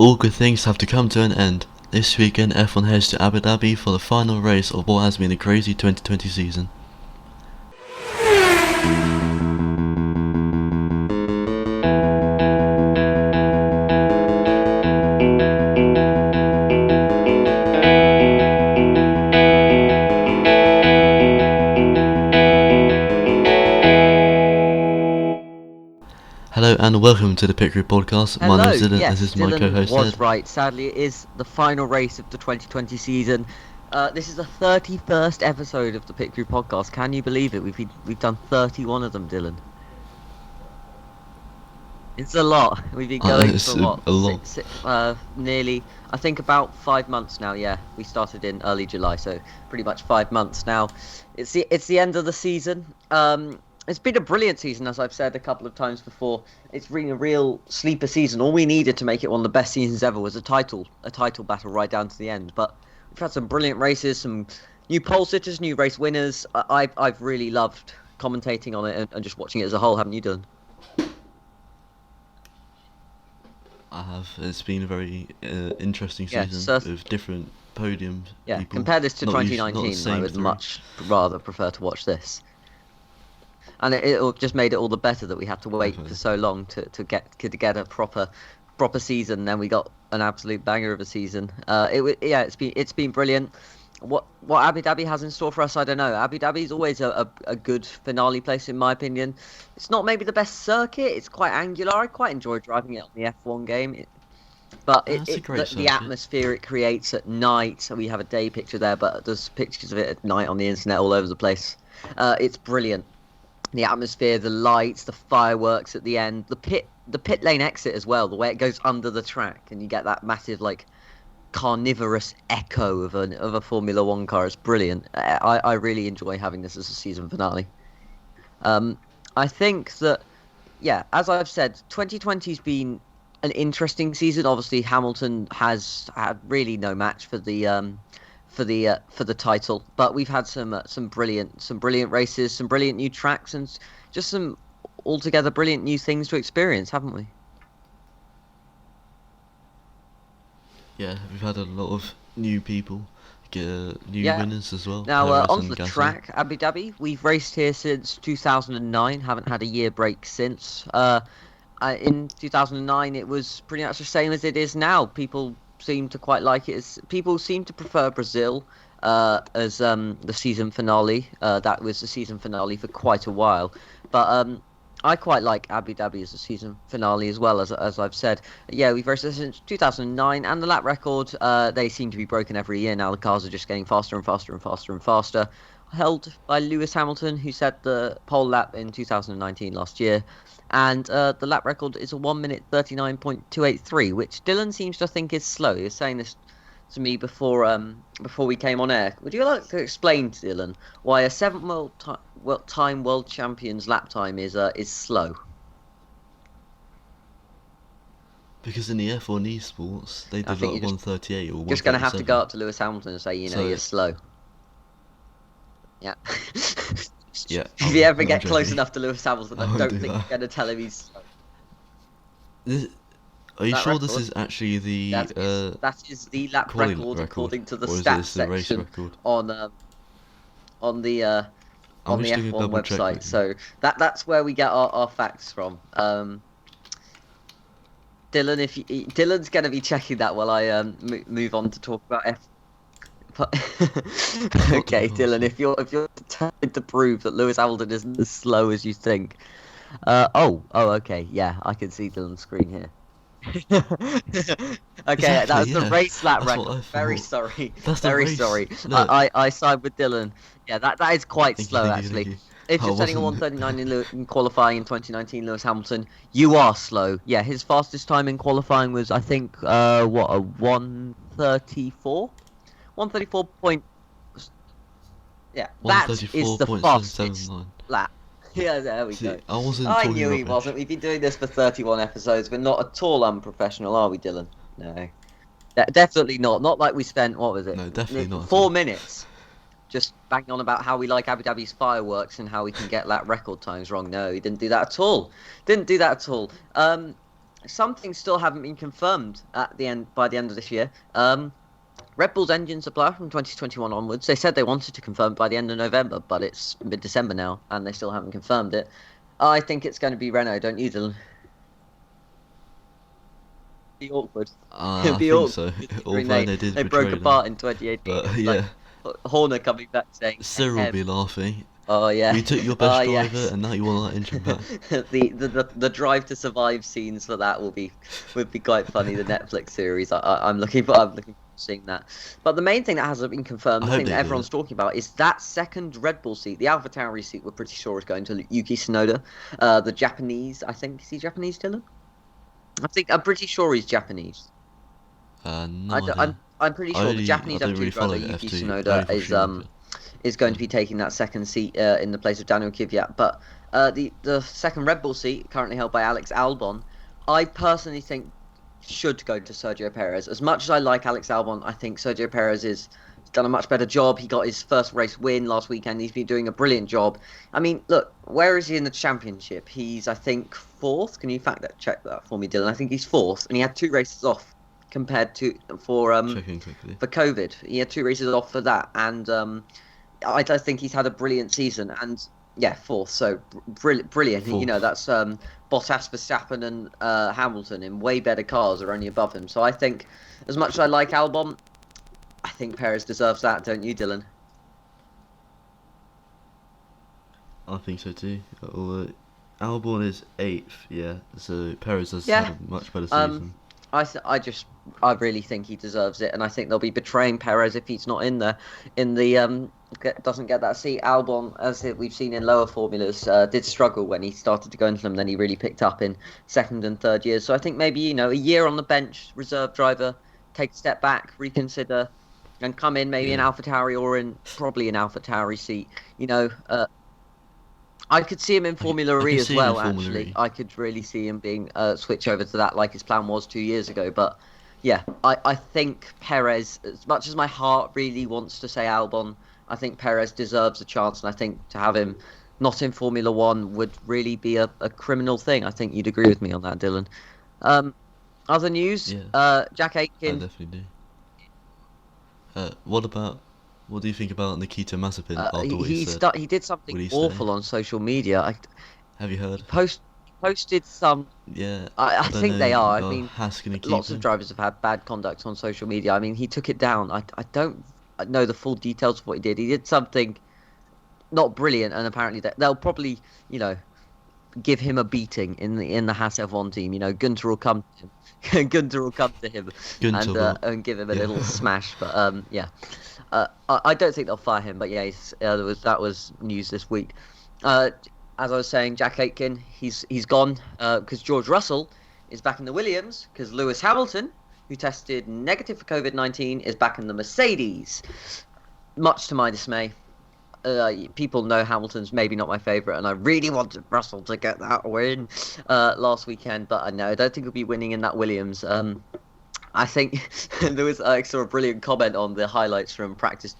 All good things have to come to an end. This weekend F1 heads to Abu Dhabi for the final race of what has been a crazy 2020 season. Hello and welcome to the Pit Crew podcast. My name is Dylan, Yes, and this is my Dylan co-host was Ed. right. Sadly, it is the final race of the 2020 season. This is the 31st episode of the Pit Crew podcast. Can you believe it? We've done 31 of them, Dylan. It's a lot. We've been going It's for what? a lot. Nearly, I think about 5 months now. Yeah, we started in early July, so pretty much 5 months now. It's the end of the season. It's been a brilliant season, as I've said a couple of times before. It's been a real sleeper season. All we needed to make it one of the best seasons ever was a title battle right down to the end. But we've had some brilliant races, some new pole sitters, new race winners. I've really loved commentating on it and just watching it as a whole. Haven't you done? I have. It's been a very interesting Yeah, season with different podiums. Yeah, people. compare this to Not 2019. the I same would three. much rather prefer to watch this. And it just made it all the better that we had to wait Definitely. for so long to get a proper season. Then we got an absolute banger of a season. It's been brilliant. What Abu Dhabi has in store for us, I don't know. Abu Dhabi is always a good finale place, in my opinion. It's not maybe the best circuit. It's quite angular. I quite enjoy driving it on the F1 game. But That's a great the circuit. atmosphere it creates at night. So we have a day picture there, but there's pictures of it at night on the internet all over the place. It's brilliant. The atmosphere, the lights, the fireworks at the end, the pit lane exit as well. The way it goes under the track, and you get that massive carnivorous echo of a Formula One car. It's brilliant. I really enjoy having this as a season finale. I think that, yeah, as I've said, 2020's been an interesting season. Obviously, Hamilton has had really no match for the title, but we've had some brilliant races, some brilliant new tracks, and just some altogether brilliant new things to experience, haven't we? Yeah, we've had a lot of new people, new winners as well. Now, Perez onto and the Gasly. track, Abu Dhabi. We've raced here since 2009. Haven't had a year break since. In 2009, it was pretty much the same as it is now. People seem to quite like it. People seem to prefer Brazil as the season finale. That was the season finale for quite a while, but I quite like Abu Dhabi as a season finale as well, as I've said. Yeah, we've raced since 2009, and the lap record, they seem to be broken every year now. The cars are just getting faster and faster and faster and faster. Held by Lewis Hamilton, who set the pole lap in 2019 last year. And the lap record is a 1 minute 39.283, which Dylan seems to think is slow. He was saying this to me before we came on air. Would you like to explain to Dylan why a 7-time world champion's lap time is slow? Because in the F1 esports, they did like 138 or 137. Just going to have to go up to Lewis Hamilton and say, you're slow. Yeah. Yeah. If you ever get close enough to Lewis Hamilton, I don't think you're going to tell him he's slow. Are you sure this is actually the that is the lap record according to the stats section on the F1 website. So that's where we get our facts from. Dylan, Dylan's going to be checking that while I move on to talk about F. Okay, Dylan, if you're determined to prove that Lewis Hamilton isn't as slow as you think. Okay, yeah, I can see Dylan's screen here. Okay, that was the race lap record. Very sorry. Sorry. Look. I side with Dylan. Yeah, that is quite slow actually. Thank you. If you're setting a 139 in qualifying in 2019, Lewis Hamilton, you are slow. Yeah, his fastest time in qualifying was, I think, a 134. 134 point. Yeah, that is the fastest lap. Yeah, there we go. I knew he wasn't. We've been doing this for 31 episodes. We're not at all unprofessional, are we, Dylan? No. Definitely not. Not like we spent, what was it? No, definitely not. 4 minutes just banging on about how we like Abu Dhabi's fireworks and how we can get lap record times wrong. No, he didn't do that at all. some things still haven't been confirmed at the end by the end of this year. Red Bull's engine supplier from 2021 onwards, they said they wanted to confirm by the end of November, but it's mid-December now, and they still haven't confirmed it. I think it's going to be Renault, don't you, Dylan? Be awkward. It'd I be think awkward so. considering Although they did they broke betray them, apart in 2018. but It's like yeah, Horner coming back saying, Cyril will be laughing. "Oh yeah, We took your oh best driver, yes." and now you want our engine back. The drive to survive scenes for that would be quite funny. The Netflix series. I'm looking for seeing that. But the main thing that hasn't been confirmed, I the hope thing they that do everyone's it. talking about, is that second Red Bull seat, the AlphaTauri seat. We're pretty sure is going to Yuki Tsunoda, the Japanese. I think is he Japanese, Dylan? I'm pretty sure he's Japanese. No idea. I'm pretty sure the I Japanese don't F2 really follow driver Yuki F2 only Tsunoda for Schumacher. is going So to be taking that second seat in the place of Daniel Kvyat. But the second Red Bull seat, currently held by Alex Albon, I personally think should go to Sergio Perez. As much as I like Alex Albon, I think Sergio Perez has done a much better job. He got his first race win last weekend. He's been doing a brilliant job. I mean, look, where is he in the championship? He's, I think, fourth. Can you check that for me, Dylan? I think he's fourth, and he had 2 races off compared to checking quickly. for COVID. He had 2 races off for that, and I think he's had a brilliant season. And yeah, fourth, so brilliant. You know, Fourth. that's Bottas, Verstappen, and Hamilton in way better cars are only above him. So I think, as much as I like Albon, I think Perez deserves that, don't you, Dylan? I think so too. Although Albon is 8th, yeah. So Perez has Yeah. had a much better Um, season. I really think he deserves it, and I think they'll be betraying Perez if he's not in there, in the doesn't get that seat. Albon, as we've seen in lower formulas, did struggle when he started to go into them. Then he really picked up in second and third years. So I think maybe a year on the bench, reserve driver, take a step back, reconsider, and come in maybe in Yeah. AlphaTauri or probably an AlphaTauri seat. I could see him in Formula I E can as see him in well, Formula actually. E. I could really see him being switch over to that like his plan was 2 years ago. But yeah, I think Perez, as much as my heart really wants to say Albon, I think Perez deserves a chance. And I think to have him not in Formula One would really be a criminal thing. I think you'd agree with me on that, Dylan. Other news, Yeah, Jack I Aitken. definitely do. What do you think about Nikita Mazepin after what he said? He did Would something he stay? awful on social media. Have you heard? He posted some. Yeah, I I don't think know. they are. I Are mean, Haas gonna keep lots of him? drivers have had bad conduct on social media. I mean, he took it down. I don't know the full details of what he did. He did something not brilliant, and apparently they'll probably, give him a beating in the Haas F1 team. Gunter will come to him. Gunter will come to him Gunter will. and give him a Yeah. little smash. But yeah, I don't think they'll fire him. But yeah, that was news this week. As I was saying, Jack Aitken, he's gone because George Russell is back in the Williams because Lewis Hamilton, who tested negative for COVID-19, is back in the Mercedes. Much to my dismay. People know Hamilton's maybe not my favourite, and I really wanted Russell to get that win last weekend, but I don't think he'll be winning in that Williams. I think I saw a brilliant comment on the highlights from practice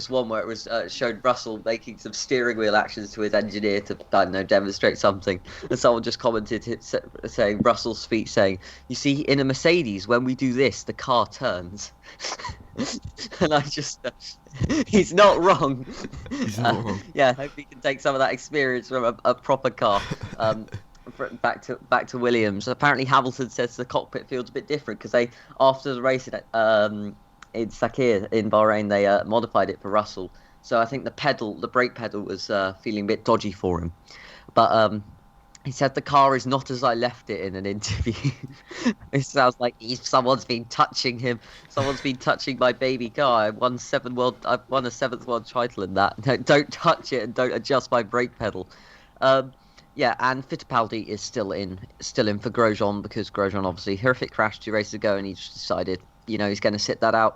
one where it was showed Russell making some steering wheel actions to his engineer to, I don't know, demonstrate something, and someone just commented saying Russell's speech saying, "You see, in a Mercedes, when we do this, the car turns." And I just he's not wrong. He's not wrong. Yeah, hope he can take some of that experience from a proper car. Back to Williams. Apparently, Hamilton says the cockpit feels a bit different because they, after the race in Sakir in Bahrain, they modified it for Russell. So I think the brake pedal was feeling a bit dodgy for him. But he said the car is not as I left it in an interview. It sounds like someone's been touching him. Someone's been touching my baby car. I've won a 7th world title in that. No, don't touch it and don't adjust my brake pedal. Yeah, and Fittipaldi is still in for Grosjean because Grosjean obviously horrific crash 2 races ago, and he just decided he's going to sit that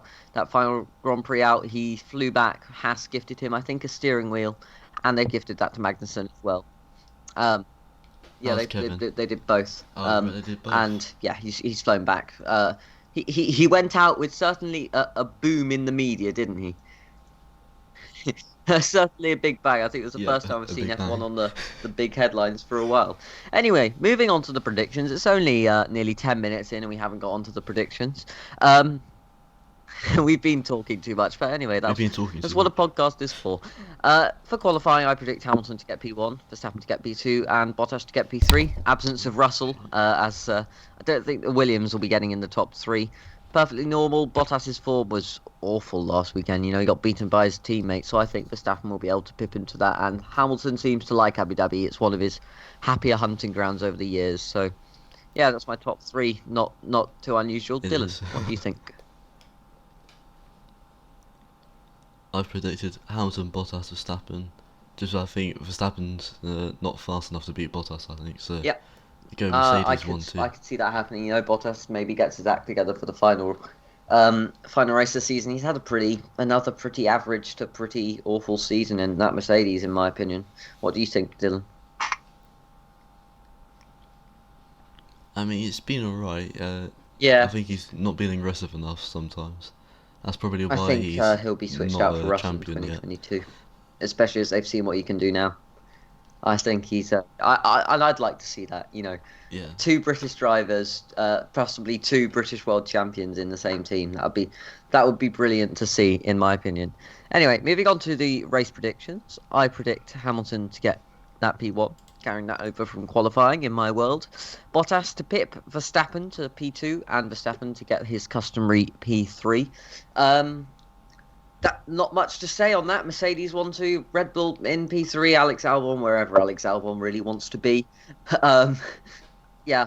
final Grand Prix out. He flew back. Haas gifted him, I think, a steering wheel, and they gifted that to Magnussen as well. Yeah, they did both. Oh, right, they did both. And yeah, he's flown back. He went out with certainly a boom in the media, didn't he? Certainly a big bang. I think it was the Yeah, first time I've a seen big F1 bang. on the big headlines for a while. Anyway, moving on to the predictions. It's only nearly 10 minutes in and we haven't got onto the predictions. Um, we've been talking too much, but anyway, We've that's been talking that's too what a much. podcast is for. For qualifying, I predict Hamilton to get P1, Verstappen to get P2, and Bottas to get P3. Absence of Russell, as I don't think the Williams will be getting in the top three. Perfectly normal. Bottas's form was awful last weekend. You know, he got beaten by his teammate, so I think Verstappen will be able to pip into that. And Hamilton seems to like Abu Dhabi. It's one of his happier hunting grounds over the years. So yeah, that's my top three. Not too unusual. It Dylan, is. what do you think? I've predicted Hamilton, Bottas, Verstappen. Just I think Verstappen's not fast enough to beat Bottas. I think so. Yep. Go I Mercedes could 1-2. I could see that happening. You know, Bottas maybe gets his act together for the final race of the season. He's had another pretty average to pretty awful season in that Mercedes, in my opinion. What do you think, Dylan? I mean, it's been alright. I Yeah, think he's not been aggressive enough sometimes. That's probably I why think he's he'll be switched not out for a Russell in champion yet. 2022, especially as they've seen what he can do now. I think he's. And I'd like to see that. You know, Yeah. two British drivers, possibly two British world champions in the same team. That would be brilliant to see, in my opinion. Anyway, moving on to the race predictions. I predict Hamilton to get that P1, carrying that over from qualifying in my world. Bottas to pip Verstappen to P2, and Verstappen to get his customary P3. Um, that not much to say on that. Mercedes 1-2, Red Bull in P3, Alex Albon wherever Alex Albon really wants to be. Um, yeah,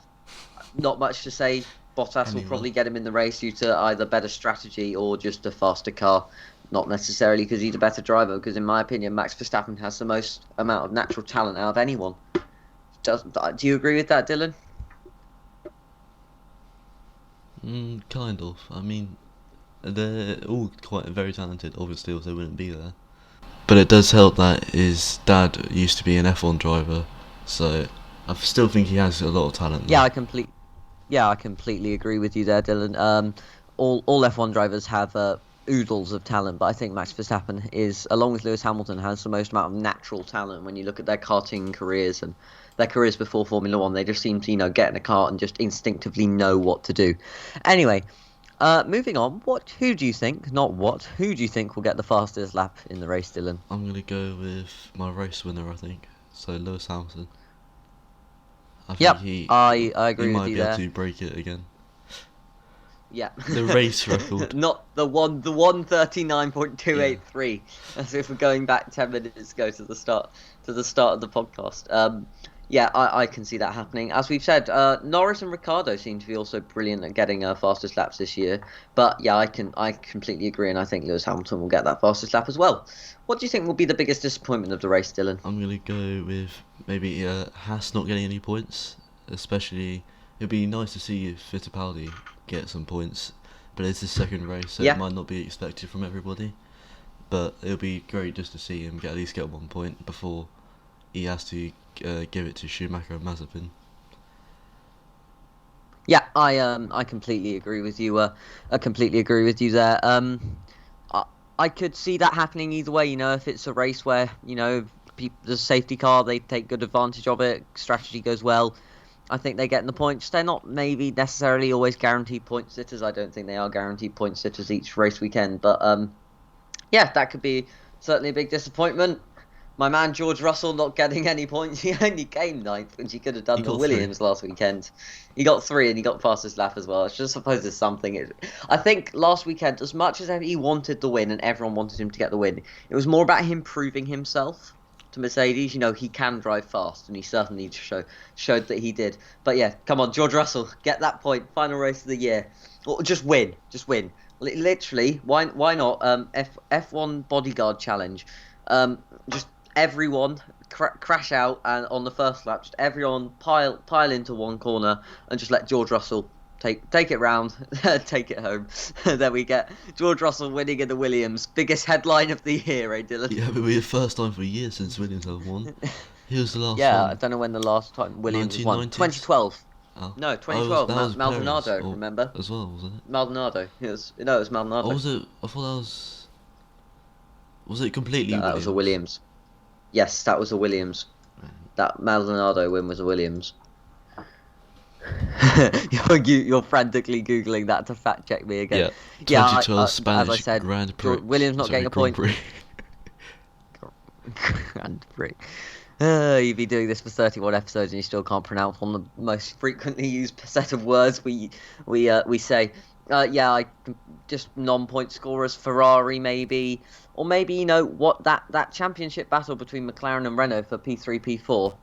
not much to say. Bottas will Anyway, probably get him in the race due to either better strategy or just a faster car. Not necessarily because he's a better driver, because in my opinion, Max Verstappen has the most amount of natural talent out of anyone. Do you agree with that, Dylan? kind of. I mean, they're all quite very talented. Obviously, else they wouldn't be there. But it does help that his dad used to be an F1 driver, so I still think he has a lot of talent Yeah, there. I completely agree with you there, Dylan. All F1 drivers have oodles of talent, but I think Max Verstappen is, along with Lewis Hamilton, has the most amount of natural talent. When you look at their karting careers and their careers before Formula One, they just seem to, get in a car and just instinctively know what to do. Anyway, moving on. Who do you think? Not what. Who do you think will get the fastest lap in the race, Dylan? I'm gonna go with my race winner. I think so. Lewis Hamilton. I think Yep, he I he agree with might you be able there. to break it again. Yeah. The race record. Not the 139.283. Yeah. As if we're going back 10 minutes ago to the start of the podcast. Yeah, I can see that happening. As we've said, Norris and Ricardo seem to be also brilliant at getting fastest laps this year. But yeah, I completely agree, and I think Lewis Hamilton will get that fastest lap as well. What do you think will be the biggest disappointment of the race, Dylan? I'm gonna go with maybe Haas not getting any points. Especially, it'd be nice to see Fittipaldi get some points, but it's his second race, so it Yeah. might not be expected from everybody. But it'll be great just to see him at least get 1 point before he has to give it to Schumacher and Mazepin. Yeah, I completely agree with you. I completely agree with you there. I, I could see that happening either way. You know, if it's a race where the safety car, they take good advantage of it. Strategy goes well. I think they get in the points. They're not maybe necessarily always guaranteed point sitters. I don't think they are guaranteed point sitters each race weekend. But yeah, that could be certainly a big disappointment. My man George Russell not getting any points. He only came ninth, which he could have He done the got three. Williams last weekend. He got three and he got fastest lap as well. I just suppose there's something. I think last weekend, as much as he wanted the win and everyone wanted him to get the win, it was more about him proving himself to Mercedes. You know, he can drive fast, and he certainly showed that he did. But yeah, come on, George Russell, get that point. Final race of the year. Or just win. Just win. Literally, why not? F1 bodyguard challenge. Just everyone crash out and on the first lap, just everyone pile into one corner and just let George Russell take it round, take it home. Then we get George Russell winning in the Williams, biggest headline of the year, eh, Dylan? Yeah, but it'll be the first time for years since Williams have won. He was the last Yeah, I one. don't know when the last time Williams has won. 1990s? 2012. Oh, No, oh, 2012. that was Perez. Maldonado, Or remember? as well, wasn't it? Maldonado. It was Or Maldonado. was it? I thought that was. Was it completely That was a Williams? Williams. Yes, that was a Williams. That Maldonado win was a Williams. You're frantically googling that to fact check me again. Yeah. Yeah, 2012 as I Spanish said, Grand Prix. Williams not Sorry, getting a Grand point. Prix. Grand Prix. You've been doing this for 31 episodes and you still can't pronounce one of the most frequently used set of words we say. Just non-point scorers, Ferrari maybe, or maybe what that championship battle between McLaren and Renault for P3, P4.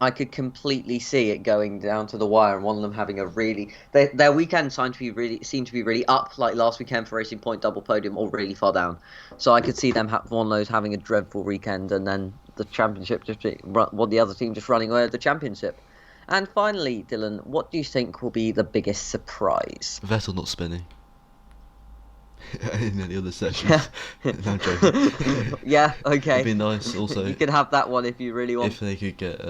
I could completely see it going down to the wire and one of them having a really their weekend seemed to be really up, like last weekend for Racing Point double podium, or really far down. So I could see them one of those having a dreadful weekend and then the championship the other team just running away with the championship. And finally, Dylan, what do you think will be the biggest surprise? Vettel not spinning. In any other sessions. No, I'm joking. Yeah, okay. It'd be nice also. You could have that one if you really want. If they could get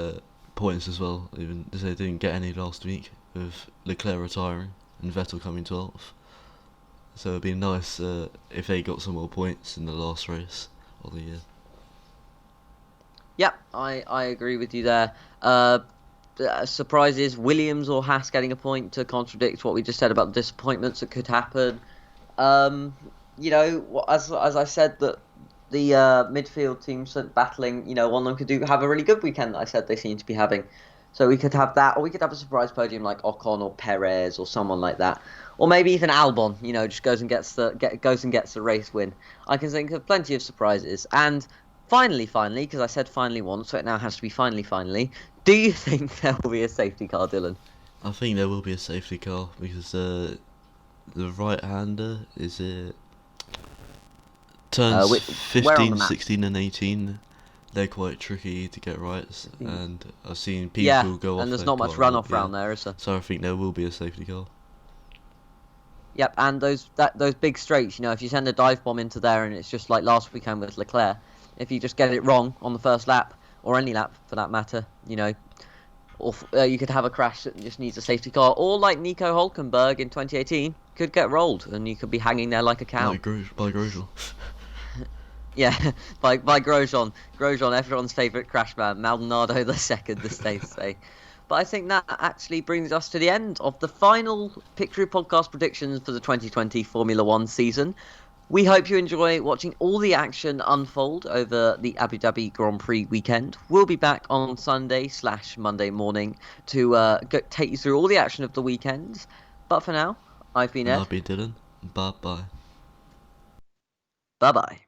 points as well, even if they didn't get any last week, with Leclerc retiring and Vettel coming 12th. So it'd be nice if they got some more points in the last race of the year. Yep, I agree with you there. Surprises, Williams or Haas getting a point to contradict what we just said about the disappointments that could happen. As I said, that the midfield teams battling, one of them could have a really good weekend that I said they seem to be having. So we could have that, or we could have a surprise podium like Ocon or Perez or someone like that. Or maybe even Albon, just goes and gets the race win. I can think of plenty of surprises. And finally, because I said finally once, so it now has to be finally, do you think there will be a safety car, Dylan? I think there will be a safety car because the right-hander is it turns 15, 16 and 18. They're quite tricky to get right, and I've seen people go off. And there's not much runoff round there, is there? So I think there will be a safety car. Yep, and those big straights, if you send a dive bomb into there and it's just like last weekend with Leclerc, if you just get it wrong on the first lap, or any lap for that matter, or you could have a crash that just needs a safety car, or like Nico Hulkenberg in 2018 could get rolled and you could be hanging there like a cow. By Grosjean. Yeah, by Grosjean, everyone's favourite crash man, Maldonado the second, the states say. But I think that actually brings us to the end of the final Picture Podcast predictions for the 2020 Formula One season. We hope you enjoy watching all the action unfold over the Abu Dhabi Grand Prix weekend. We'll be back on Sunday/Monday morning to take you through all the action of the weekend. But for now, I've been Ed. I've been Dylan. Bye-bye. Bye-bye.